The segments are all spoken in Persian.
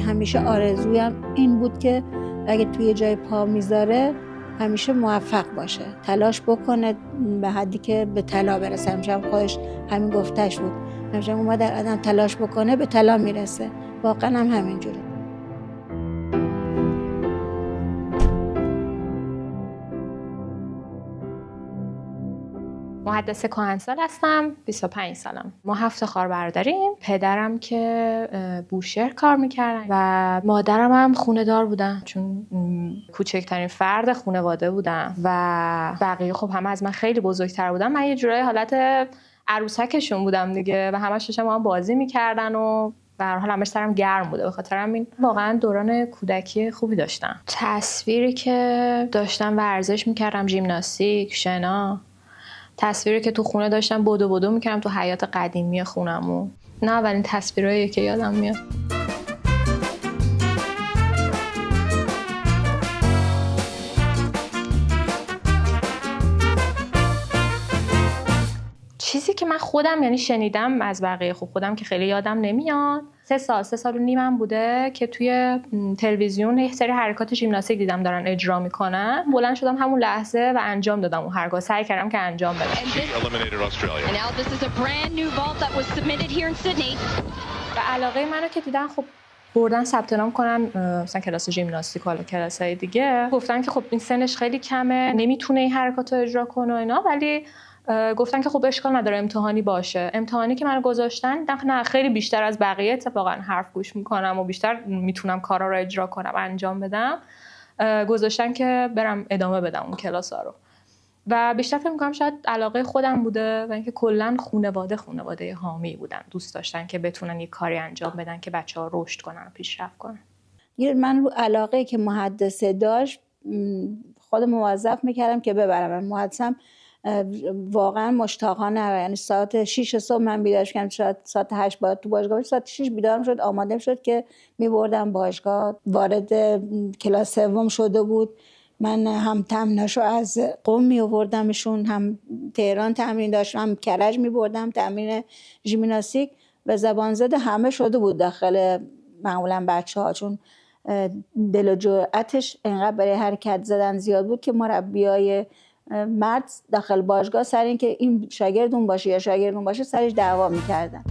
همیشه آرزویم این بود که اگه توی جای پا میذاره همیشه موفق باشه، تلاش بکنه به حدی که به طلا برسه. همیشه خودش همین گفتش بود، همیشه اومد آدم تلاش بکنه به طلا میرسه. واقعا هم همینجوره. مهندس کهنسال هستم، 25 سالم. ما 7 خواهر داریم. پدرم که بوشهر کار میکردن و مادرم هم خونه دار بودن، چون کوچکترین فرد خانواده بودم و بقیه خب همه از من خیلی بزرگتر بودن. من یه جورایی حالت عروسکشون بودم دیگه و همش داشتم با هم بازی میکردن و به هر حال همش سرم گرم بوده. به خاطر همین واقعا دوران کودکی خوبی داشتم. تصویری که داشتم ورزش میکردم، ژیمناستیک، شنا. تصویری که تو خونه داشتم بدو میکردم تو حیاط قدیمی خونمون. نه اولین تصویرایی که یادم میاد. چیزی که من خودم یعنی شنیدم از بقیه، خودم که خیلی یادم نمیاد، 3 سال و نیمم بوده که توی تلویزیون یه سری حرکات ژیمناستیک دیدم دارن اجرا میکنن. بلند شدم همون لحظه و انجام دادم اون حرکات. سعی کردم که انجام بدم. و علاقه منو که دیدن خب بردن ثبت نام کنن مثلا کلاس ژیمناستیک و کلاسای دیگه. گفتن که خب این سنش خیلی کمه، نمیتونه این حرکاتو اجرا کنه و اینا، ولی گفتن که خب اشکال نداره امتحانی باشه. امتحانی که منو گذاشتن دیدم نه خیلی بیشتر از بقیه اتفاقا حرف گوش میکنم و بیشتر میتونم کارا رو اجرا کنم، انجام بدم. گذاشتن که برم ادامه بدم اون کلاسا رو و بیشتر فکر میکنم شاید علاقه خودم بوده و اینکه کلا خانواده حامی بودن، دوست داشتن که بتونن یه کاری انجام بدن که بچه‌ها رشد کنن و پیشرفت کنن. من رو علاقه که محدثه داشت خود موظف میکردم که ببرم. محدثم واقعا مشتاقانه، یعنی ساعت 6 صبح من بیدار شدم، شاید ساعت 8 باید تو باشگاه باشم، ساعت 6 بیدارم شد، آماده شد که میبردم باشگاه. وارد کلاس 3 شده بود. من هم تمریناشو از قم می آوردمشون، هم تهران تمرین داشتم، هم کرج می بردم تمرین ژیمناستیک و زبان زده همه شده بود داخل معمولا بچه‌ها، چون دل و جرأتش انقدر برای حرکت زدن زیاد بود که مربیای مرد داخل باشگاه سر این که این شاگردون باشه یا شاگردون باشه سرش دعوا می‌کردن.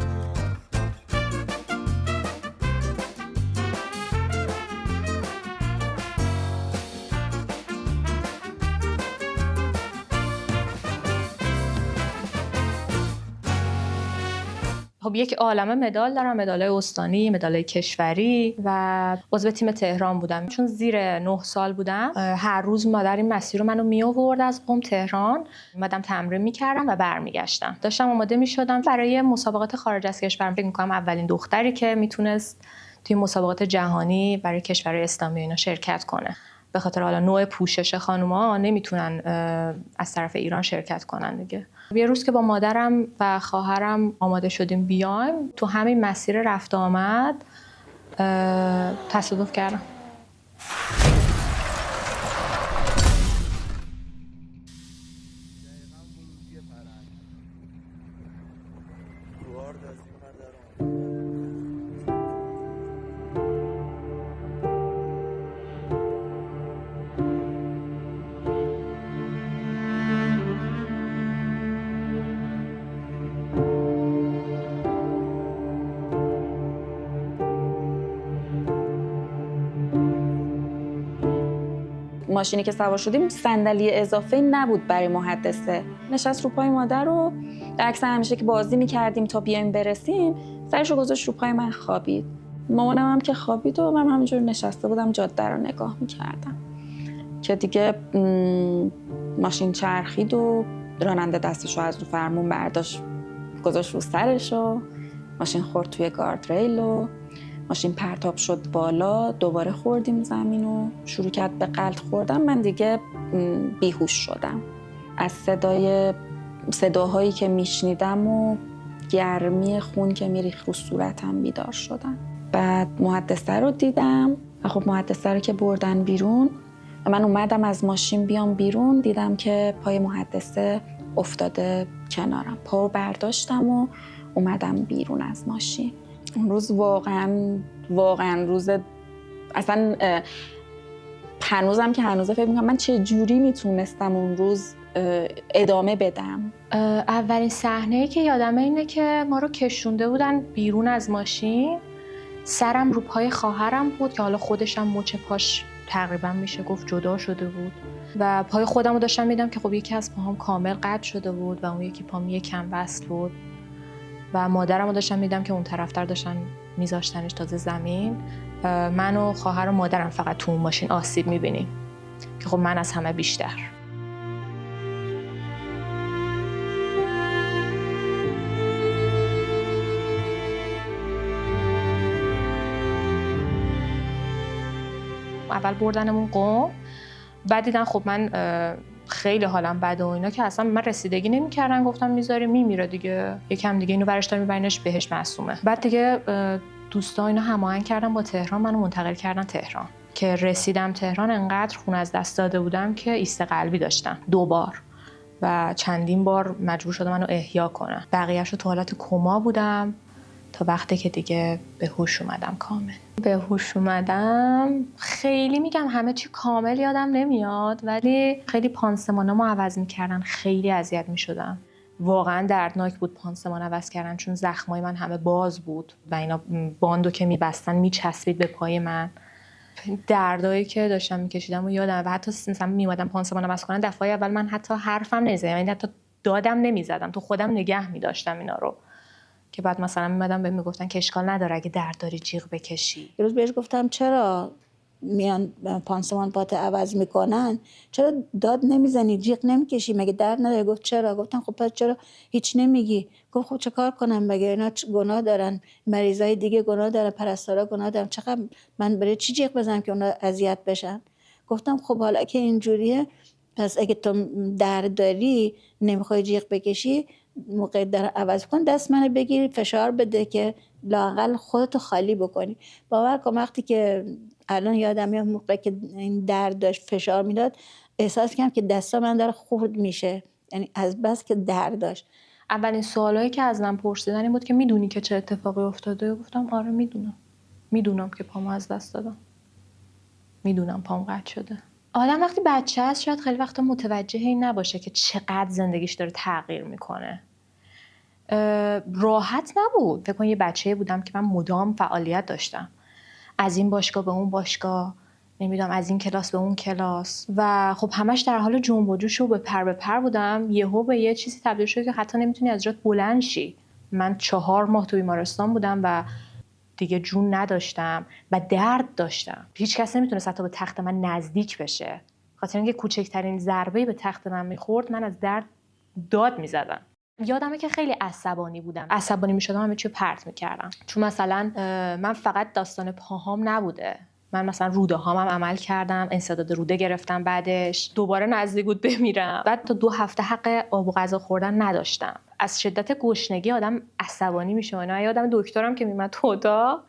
خب یک عالمه مدال دارم، مدال‌های استانی، مدال‌های کشوری و عضو تیم تهران بودم. چون زیر 9 سال بودم، هر روز مادر این مسیر رو منو می‌آورد از قم تهران، اومدم تمرین می‌کردم و برمیگشتم. داشتم آماده می‌شدم برای مسابقات خارج از کشور. فکر می‌کنم اولین دختری که میتونست توی مسابقات جهانی برای کشورهای اسلامی اینا شرکت کنه. به خاطر حالا نوع پوشش خانوما نمیتونن از طرف ایران شرکت کنن دیگه. یه روز که با مادرم و خواهرم آماده شدیم بیایم، تو همین مسیر رفت آمد تصادف کردم. ماشینی که سوار شدیم صندلی اضافه‌ای نبود برای محدثه. نشست رو پای مادر و در عکس همیشه که بازی می‌کردیم تا بیایم برسیم، سرشو گذاشت رو پای من خوابید. مامانم هم که خوابید و من همینجور نشسته بودم جاده رو نگاه می‌کردم که دیگه ماشین چرخید و راننده دستشو از رو فرمون برداشت گذاشت رو سرش و ماشین خورد توی گاردریل و ماشین پرتاب شد بالا، دوباره خوردیم زمین و شروع کرد به غلط خوردن. من دیگه بیهوش شدم از صداهایی که میشنیدم و گرمی خون که میریخت رو صورتم بیدار شدم. بعد محدثه رو دیدم و خب محدثه رو که بردن بیرون و من اومدم از ماشین بیام بیرون، دیدم که پای محدثه افتاده کنارم. پا رو برداشتم و اومدم بیرون از ماشین. اون روز واقعا روز اصلا هنوزم که هنوزه فکر میکنم من چه جوری میتونستم اون روز ادامه بدم. اولین صحنه‌ای که یادمه اینه که ما رو کشونده بودن بیرون از ماشین، سرم رو پای خواهرم بود که حالا خودشم مچ پاش تقریبا میشه گفت جدا شده بود و پای خودم رو داشتم میدم که خب یکی از پاهام کامل قطع شده بود و اون یکی پام یکم بست بود و مادرم رو داشتم میدم که اون طرفتر داشتن میذاشتنش تازه زمین. من و خواهر و مادرم فقط تو اون ماشین آسیب میبینیم که خب من از همه بیشتر. اول بردنمون قم، بعد دیدن خب من خیلی حالم بده و اینا که اصلا من رسیدگی نمی‌کردن، گفتم میذاری میمیره دیگه، یکم دیگه اینو ورش دار میبرینش بهش معصومه. بعد دیگه دوستا اینا هماهنگ کردن با تهران، منو منتقل کردن تهران. که رسیدم تهران انقدر خون از دست داده بودم که ایست قلبی داشتم 2 بار و چندین بار مجبور شدم منو احیا کنن. بقیه‌اشو تو حالت کما بودم تا وقتی که دیگه به هوش اومدم کامل. به هوش اومدم خیلی میگم همه چی کامل یادم نمیاد، ولی خیلی پانسمانامو عوض میکردن، خیلی اذیت میشدم. واقعا دردناک بود پانسمان عوض کردن، چون زخمای من همه باز بود و اینا باندو که میبستن میچسبید به پای من. دردایی که داشتم میکشیدم و یادم و حتی مثلا میومدم پانسمان عوض کنن، دفعه اول من حتی حرفم نمیزدم، یعنی حتی دادم نمیزدم، تو خودم نگه میداشتم اینا رو، که بعد مثلا میمدن بهم میگفتن که اشکال نداره اگه درد داری جیغ بکشی. یه روز بهش گفتم چرا میان پانسمان پات عوض میکنن، چرا داد نمیزنی، جیغ نمیکشی، مگه درد نداره؟ گفت چرا. گفتم خب پس چرا هیچ نمیگی؟ گفت خب چه کار کنم، مگه اینا گناه دارن، مریضای دیگه گناه دارن، پرستارا گناه دارن، چقدر من برای چی جیغ بزنم که اونا اذیت بشن؟ گفتم خب حالا که اینجوریه، پس اگه تو درد داری نمیخوای جیغ بکشی، موقع در عوض کن دست منو بگیری فشار بده که لااقل خودتو خالی بکنی. باور کن وقتی که الان یادم میاد موقع که این درد داشت فشار میداد، احساس کردم که دستا من داره خورد میشه، یعنی از بس که درد داشت. اولین سوالایی که از من پرسیدن این بود که میدونی که چه اتفاقی افتاده؟ گفتم آره میدونم که پامو از دست دادم، میدونم پام قطع شده. آدم وقتی بچه است شاید خیلی وقتا متوجه این نباشه که چقدر زندگیش داره تغییر میکنه. راحت نبود. فکر کن یه بچه بودم که من مدام فعالیت داشتم، از این باشگاه به اون باشگاه، نمیدونم از این کلاس به اون کلاس، و خب همش در حال جنب و جوش و به پر بودم. یهو به یه چیزی تبدیل شد که حتی نمیتونی از جات بلند شی. من 4 ماه تو بیمارستان بودم و دیگه جون نداشتم و درد داشتم. هیچ کس نمیتونست حتی به تخت من نزدیک بشه، خاطر اینکه کوچکترین ضربه‌ای به تخت من میخورد من از درد داد میزدم. یادمه که خیلی عصبانی بودم، عصبانی میشدم همه چیو پرت میکردم. چون مثلا من فقط داستان پاهام نبوده، من مثلا روده هامم عمل کردم، انسداد روده گرفتم، بعدش دوباره نزدیک بود بمیرم. بعد تا 2 هفته حق آب و غذا خوردن نداشتم. از شدت گشنگی آدم عصبانی میشه. اینا یادم دکترم که میمد تو اتاق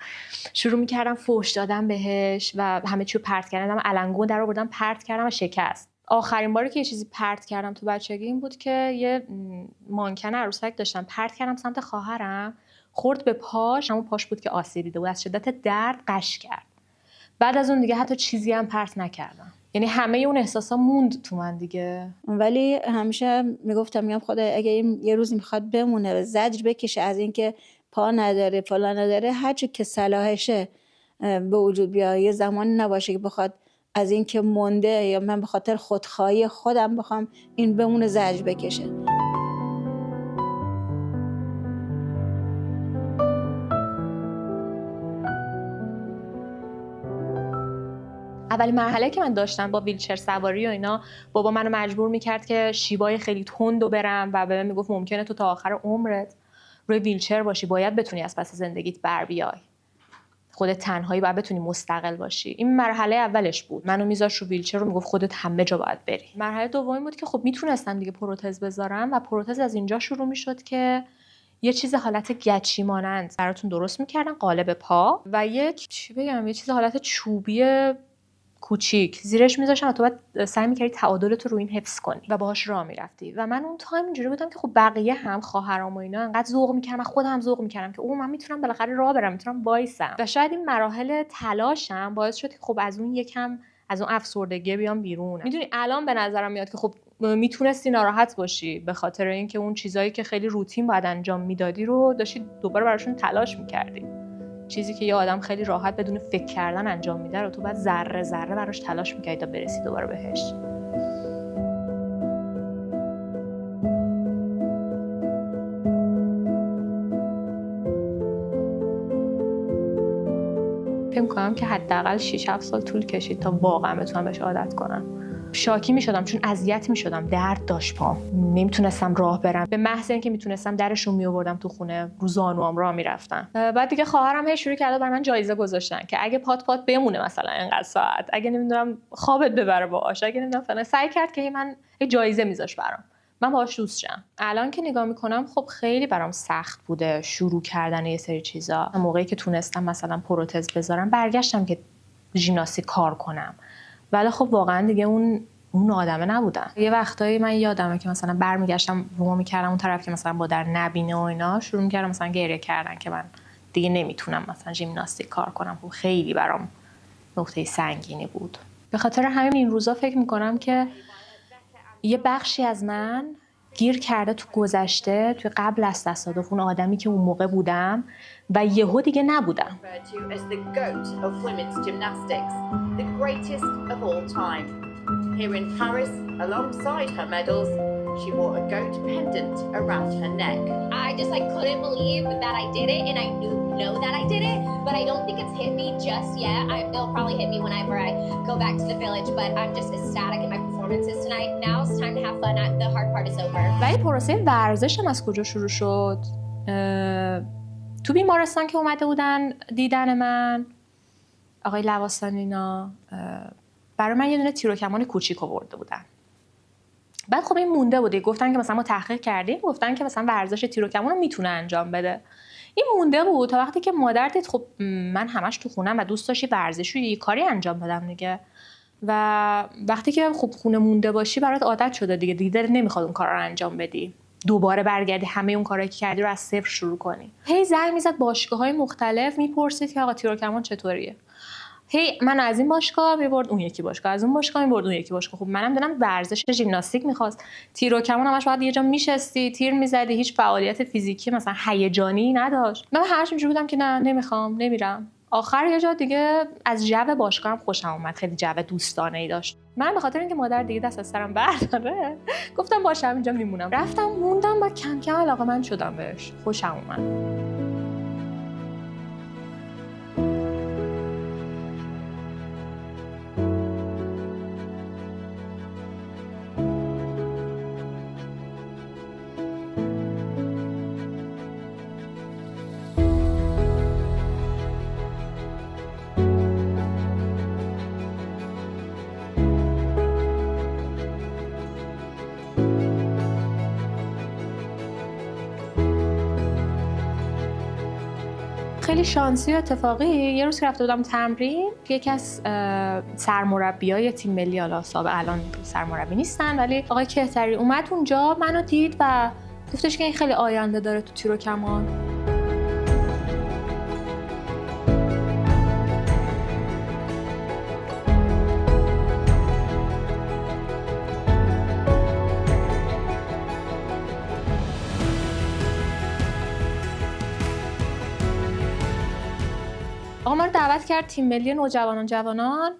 شروع میکردم فحش دادن بهش و همه چیو پرت کردم، علنگو در آوردم پرت کردم و شکست. آخرین باری که یه چیزی پرت کردم تو بچگی این بود که یه مانکن عروسک داشتم، پرت کردم سمت خواهرم، خورد به پاش، همون پاش بود که آسیب دیده بود، از شدت درد قش کرد. بعد از اون دیگه حتی چیزی هم پرت نکردم. یعنی همه اون احساسا موند تو من دیگه. ولی همیشه میگم خدا اگه یه روزی میخواد بمونه و زجر بکشه از اینکه پا نداره فلان نداره، هر چی که صلاحشه به وجود بیاد. یه زمانی نباشه که بخواد از اینکه مونده یا من به خاطر خودخواهی خودم بخوام این بمونه زجر بکشه. اولین مرحله که من داشتم با ویلچر سواری و اینا، بابا منو مجبور میکرد که شیبای خیلی تند رو برم و به من میگفت ممکنه تو تا آخر عمرت روی ویلچر باشی، باید بتونی از پس زندگیت بر بیای، خودت تنهایی باید بتونی مستقل باشی. این مرحله اولش بود، منو میذاشت رو ویلچر رو میگفت خودت همه جا باید بری. مرحله دومی بود که خب میتونستم دیگه پروتز بذارم و پروتز از اینجا شروع میشد که یه چیز حالت گچی مانند براتون درست میکردن، قالب پا، و یک چی بگم، یه چیز حالت چوبی کوچیک زیرش میذاشتن و تو باید سعی می‌کردی تعادلت رو روی این حفظ کنی و باهاش راه میرفتی. و من اون تایم اینجوری بودم که خب بقیه هم خواهرام و اینا انقدر ذوق می‌کردن، من خودم ذوق می‌کردم که من میتونم بالاخره راه برم، میتونم وایسم. و شاید این مراحل تلاشم باعث شد که خب از اون افسردگی بیام بیرون. میدونی الان به نظرم میاد که خب میتونستی ناراحت باشی به خاطر اینکه اون چیزایی که خیلی روتین باید انجام میدادی رو داشتی دوباره براشون تلاش می‌کردی. چیزی که یه آدم خیلی راحت بدون فکر کردن انجام میده رو تو باید ذره ذره براش تلاش می‌کردی تا برسی دوباره بهش. فکر می‌کنم که حداقل 6-7 سال طول کشید تا واقعا بتونم بهش عادت کنم. شاکی می‌شدم چون اذیت می‌شدم، درد داشت پام، نمیتونستم راه برم. به محض اینکه میتونستم درشون میآوردم تو خونه، رو زانوام راه میرفتم. بعد دیگه خواهرم هی شروع کرد برای من جایزه گذاشتن که اگه پات بمونه مثلا اینقدر ساعت، اگه نمیدونم خوابت ببره باهاش، اگه نمیدونم فلان، سعی کرد که من یه جایزه میذاش برام. من باهاش دوست شدم. الان که نگاه میکنم خب خیلی برام سخت بوده شروع کردن یه سری چیزا. موقعی که تونستم مثلا پروتز بذارم برگشتم که ژیمناستیک کار کنم. ولی خب واقعا دیگه اون آدمه نبودم. یه وقتایی من یادمه که مثلا برمیگشتم رومو میکردم اون طرف که مثلا با در نبینه و اینا، شروع میکردم مثلا گریه کردن که من دیگه نمیتونم مثلا ژیمناستیک کار کنم. خب خیلی برام نقطه سنگینی بود. به خاطر همین این روزا فکر میکنم که یه بخشی از من گیر کرده تو گذشته، تو قبل از تصادف، اون آدمی که اون موقع بودم و یهو دیگه نبودم. Here in Paris, alongside her medals, she wore a goat pendant around her neck. I just couldn't believe that I did it, and I know that I did it, but I don't think it's hit me just yet. It'll probably hit me whenever I go back to the village, but I'm just ecstatic in my performances tonight. Now it's time to have fun. The hard part is over. ولی پروسه ورزشم از کجا شروع شد؟ تو بیمارستان که اومده بودن دیدن من، آقای لواسانی اینا برای من یه دونه تیر و کمان کوچیک آورده بودن. بعد خب این مونده بوده، گفتن که مثلا ما تحقیق کردیم، گفتن که مثلا ورزش تیر و کمان رو میتونه انجام بده. این مونده بود تا وقتی که مادر دید خب من همش تو خونم و دوست داشتی ورزشی یه کاری انجام بدم دیگه. و وقتی که خب خونه مونده باشی برات عادت شده دیگه نمیخواد اون کارا رو انجام بدی. دوباره برگردی همه اون کارایی که کردی رو از صفر شروع کنی. هی زنگ میزد باشگاه‌های مختلف میپرسید که آقا تیر و کمان چطوریه. هی من از این باشگاه میبرد اون یکی باشگاه، از اون باشگاه میبرد اون یکی باشگاه. خب منم دونم ورزش ژیمناستیک میخواست، تیر و کمان همش باید یه جا میشستی تیر میزدی، هیچ فعالیت فیزیکی مثلا هیجانی نداشت. من همش اینجوری بودم که نه نمیخوام نمیرم. آخر یه جا دیگه از جو باشگاهم خوشم اومد، خیلی جو دوستانه‌ای داشت. من به خاطر اینکه مادر دیگه دست از سرم برداره گفتم باشه اینجا میمونم. رفتم موندم و کم کم علاقه‌مند شدم بهش، خوشم اومد. خیلی شانسی و اتفاقی یه روز که رفته بودم تمرین، یکی از سرمربیای تیم ملی، حالا الان سرمربی نیستن، ولی آقای کهتری اومد اونجا، منو دید و گفتش که این خیلی آینده داره تو تیر و کمان. آقا ما رو دعوت کرد تیم ملی جوانان.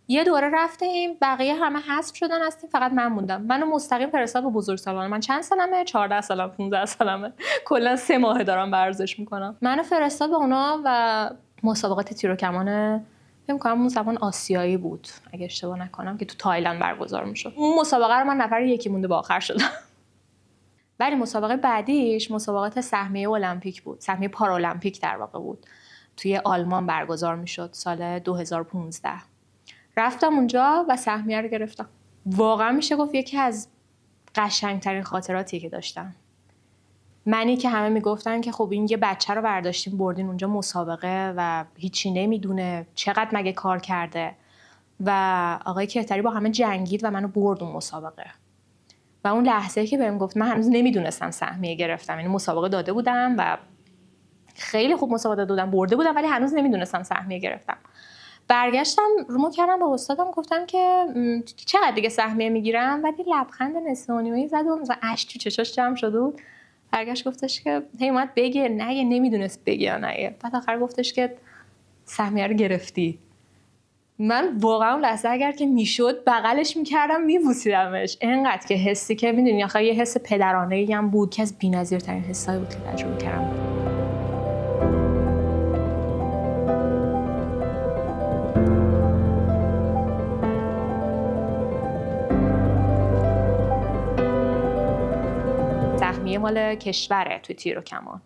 یه دوره رفتیم، بقیه همه حذف شدن از تیم، فقط من موندم. منو مستقیم فرستاد به بزرگسالان. من چند سالمه؟ 14 سالم، 15 سالمه. کلا 3 ماه دارم ورزش میکنم. منو فرستاد به اونا و مسابقات تیر و کمان فکر می‌کنم اون زمان آسیایی بود اگه اشتباه نکنم که تو تایلند برگزار میشد. اون مسابقه رو من نفر یکی مونده به آخر شدم. ولی مسابقه بعدیش مسابقات سهمیه المپیک بود. سهمیه پارالمپیک در واقع بود. توی آلمان برگزار میشد سال 2015. رفتم اونجا و سهمیه رو گرفتم. واقعا میشه گفت یکی از قشنگترین خاطراتی که داشتم. منی که همه میگفتن که خب این یه بچه رو برداشتیم بردین اونجا مسابقه و هیچی نمیدونه، چقدر مگه کار کرده. و آقای کهتری با همه جنگید و منو برد اون مسابقه. و اون لحظه‌ای که بهم گفت، من هنوز نمیدونستم سهمیه گرفتم، یعنی مسابقه داده بودم و خیلی خوب مسابقه داده بودم، برده بودم، ولی هنوز نمیدونستم سهمیه گرفتم. برگشتم رومو کردم با استادم، گفتم که چقدر دیگه سهمیه میگیرم، ولی لبخند نصف و نیمه‌ای زد و مثلا اشک تو چشاش جمع شده بود. برگشت گفتش که هی اومد بگه، نگه، نمیدونست بگه یا نگه. بعد آخر گفتش که سهمیه رو گرفتی. من واقعا اون لحظه اگر که میشد بغلش میکردم میبوسیدمش، اینقدر که حسی که میدونی آخه یه حس پدرانه‌ای هم بود که از بی‌نظیرترین حسایی بود که تجربه کردم. سهمیه مال کشوره توی تیر و کمان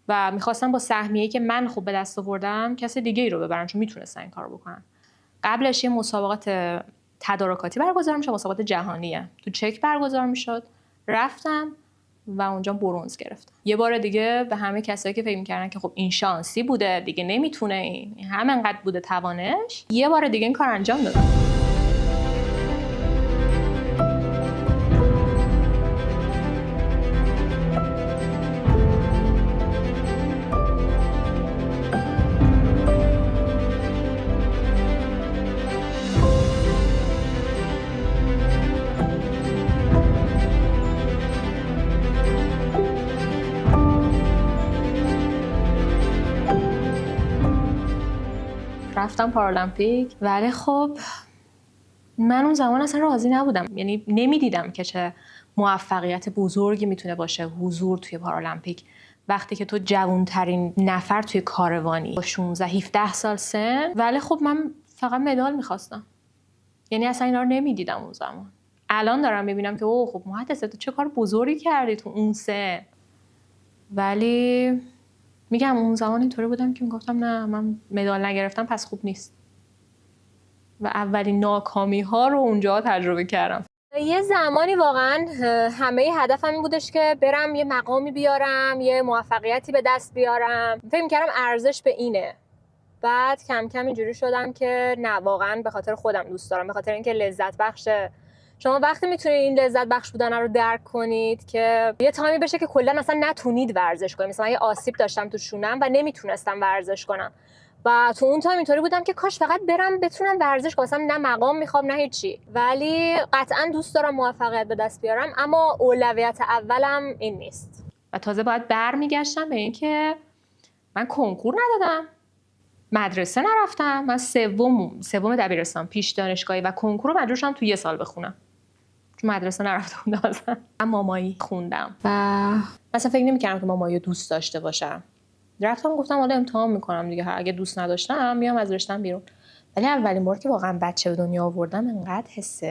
و میخواستم با سهمیه‌ای که من خوب به دست آوردم کسی دیگه ای رو ببرن، چون میتونستن این کارو بکنن. قبلش یه مسابقات تدارکاتی برگزار میشه، مسابقات جهانیه، تو چک برگزار میشد. رفتم و اونجا برنز گرفتم. یه بار دیگه به همه کسایی که فکر می‌کردن که خب این شانسی بوده دیگه، نمیتونه، این همینقدر بوده توانش، یه بار دیگه این کار انجام دادم. رفتم پارالمپیک، ولی خب من اون زمان اصلا راضی نبودم، یعنی نمیدیدم که چه موفقیت بزرگی میتونه باشه حضور توی پارالمپیک وقتی که تو جوانترین نفر توی کاروانی با 16-17 سال سن. ولی خب من فقط مدال میخواستم، یعنی اصلا اینا رو نمیدیدم اون زمان. الان دارم میبینم که اوه خب مهندس تو چه کار بزرگی کردی تو اون سن. ولی میگم اون زمان اینطوری بودم که میگفتم نه، من مدال نگرفتم پس خوب نیست و اولین ناکامی ها رو اونجا تجربه کردم. یه زمانی واقعا همه هدفم این بودش که برم یه مقامی بیارم، یه موفقیتی به دست بیارم. فکر می‌کردم ارزش به اینه. بعد کم کم اینجوری شدم که نه، واقعا به خاطر خودم دوست دارم، به خاطر اینکه لذت بخشه. شما وقتی میتونید این لذت بخش بودن رو درک کنید که یه تایمی بشه که کلا اصلا نتونید ورزش کنید. مثلا یه آسیب داشتم تو شونم و نمیتونستم ورزش کنم و تو اون تایم اینطوری بودم که کاش فقط برم بتونم ورزش کنم، مثلا نه مقام میخوام نه هیچی. ولی قطعا دوست دارم موفقیت به دست بیارم، اما اولویت اولم این نیست. و تازه باید برمیگشتم به این که من کنکور ندادم، مدرسه نرفتم. من سوم دبیرستان پیش دانشگاهی و کنکور رو مجبور شدم تو یه سال بخونم، چون مدرسه نرفته بودم اصلا. من مامایی خوندم و مثلا فکر نمی‌کردم که مامایی رو دوست داشته باشم. رفتم گفتم حالا امتحان میکنم دیگه، اگه دوست نداشتم میام از رشته‌ام بیرون. ولی اولین بار که واقعا بچه به دنیا آوردم انقدر حس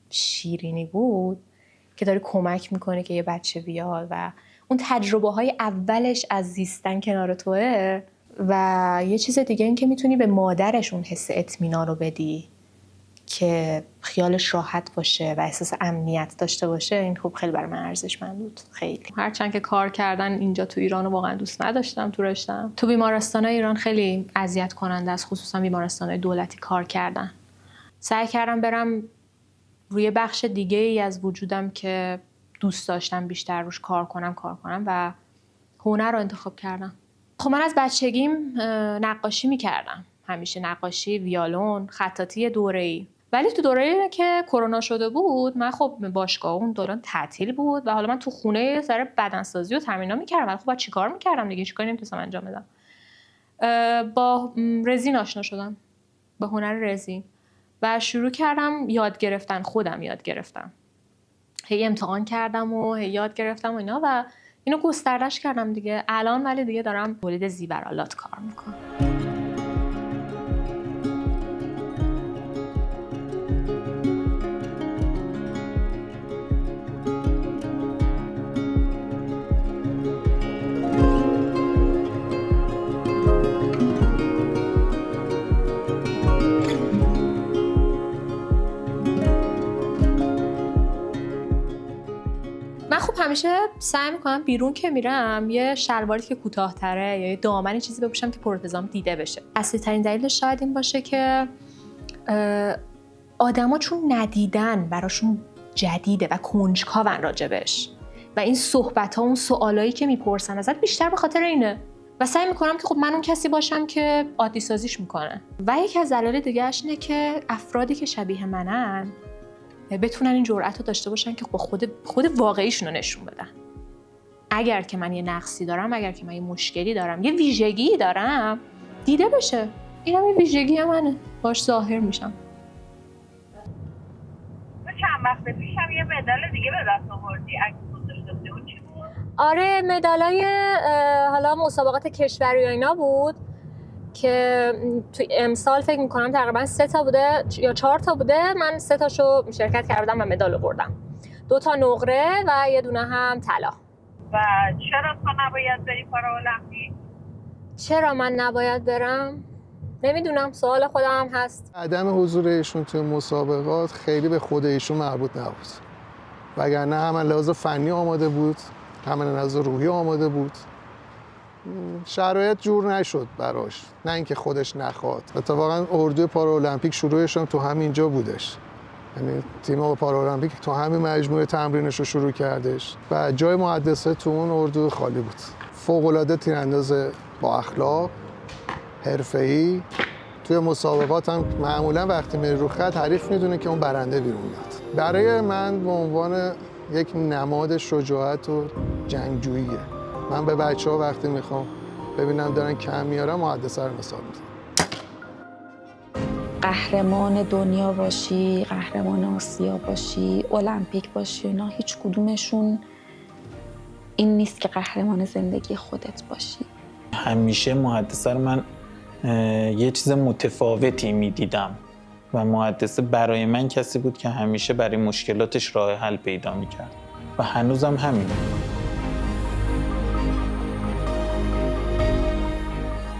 شیرینی بود که داری کمک میکنه که یه بچه بیاد و اون تجربه های اولش از زیستن کنار توه. و یه چیز دیگه این که میتونی به مادرش اون حس اطمینان رو بدی که خیالش راحت باشه و احساس امنیت داشته باشه. این خب خیلی برای من ارزشمند بود، خیلی. هرچند که کار کردن اینجا تو ایران رو واقعا دوست نداشتم تو رشته‌ام. تو بیمارستان‌های ایران خیلی اذیت کننده است، خصوصا بیمارستان‌های دولتی کار کردن. سعی کردم برم روی بخش دیگه‌ای از وجودم که دوست داشتم بیشتر روش کار کنم و هنر رو انتخاب کردم. خب من از بچگیم نقاشی می‌کردم، همیشه نقاشی، ویولون، خطاطی دوره‌ای. ولی تو دوره‌ای که کرونا شده بود من خب باشگاه اون دوران تعطیل بود و حالا من تو خونه سر بدنسازی و تمرینات می‌کردم. ولی خب بعد چیکار می‌کردم دیگه، چیکاری نمی‌تونستم انجام بدم. با رزین آشنا شدم، با هنر رزین و شروع کردم خودم یاد گرفتم. هی امتحان کردم و هی یاد گرفتم و اینا و اینو گستردش کردم دیگه. الان ولی دیگه دارم تولید زیورآلات کار میکنم. من خب همیشه سعی میکنم بیرون که میرم یه شلواری که کوتاه‌تره یا یه دامنی چیزی بپوشم که پرالتزام دیده بشه. اصلی ترین دلیلش شاید این باشه که آدما چون ندیدن براشون جدیده و کنجکاون راجبش و این صحبت ها اون سوالایی که میپرسن ازت بیشتر به خاطر اینه و سعی میکنم که خب من اون کسی باشم که عادی سازیش میکنه. و یکی از دلایل دیگه‌اش اینه که افرادی که شبیه منن بتونن این جرأت رو داشته باشن که خود واقعیشون رو نشون بدن. اگر که من یه نقصی دارم، اگر که من یه مشکلی دارم، یه ویژگی دارم، دیده بشه. اینم یه ویژگی منه، باش ظاهر میشم. چند وقت پیشم یه مدال دیگه به دست آوردی، عکس گذاشته بودی، اون چی بود؟ آره مدالای حالا مسابقات کشوری و اینا بود که تو امسال فکر میکنم تقریبا 3 تا بوده یا 4 تا بوده. من 3 تاشو شرکت کردم و مدال آوردم. 2 تا نقره و یه دونه هم طلا. و چرا تو نباید بری پارالمپیک؟ چرا من نباید برم؟ نمیدونم، سوال خودم هست. عدم حضور ایشون توی مسابقات خیلی به خود ایشون مربوط نبود، وگرنه هم لحاظ فنی آماده بود، هم لحاظ روحی آماده بود. شرایط جور نشد براش، نه اینکه خودش نخواد. اتفاقا اردوی پارالمپیک شروعش هم تو همینجا بودش، یعنی تیم پارالمپیک تو همین مجموعه تمرینش رو شروع کردش و جای مهندسه تو اون اردو خالی بود. فوق‌العاده تیرانداز با اخلاق، حرفه‌ای. توی مسابقات هم معمولا وقتی میره رو خط حریف میدونه که اون برنده بیرون میاد. برای من به عنوان یک نماد شجاعت و جنگجوییه. من به بچه‌ها وقتی میخوام ببینم دارن کم میارن محدثه رو مثال میزنم. قهرمان دنیا باشی، قهرمان آسیا باشی، المپیک باشی، اینا هیچ کدومشون این نیست که قهرمان زندگی خودت باشی. همیشه محدثه رو من یه چیز متفاوتی میدیدم و محدثه برای من کسی بود که همیشه برای مشکلاتش راه حل پیدا میکرد و هنوزم همینه.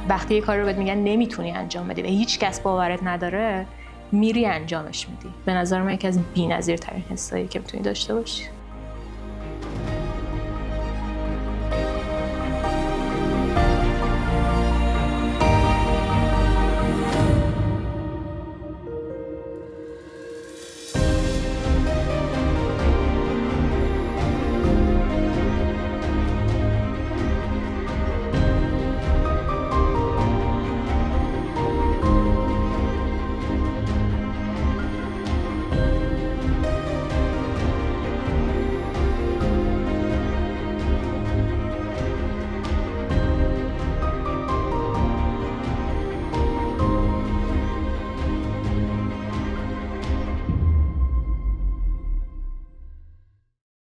وقتی یه کاری رو بهت میگن نمیتونی انجام بدی و هیچ کس باورت نداره، میری انجامش میدی. به نظر من یکی از بی‌نظیرترین حسایی که میتونی داشته باشی.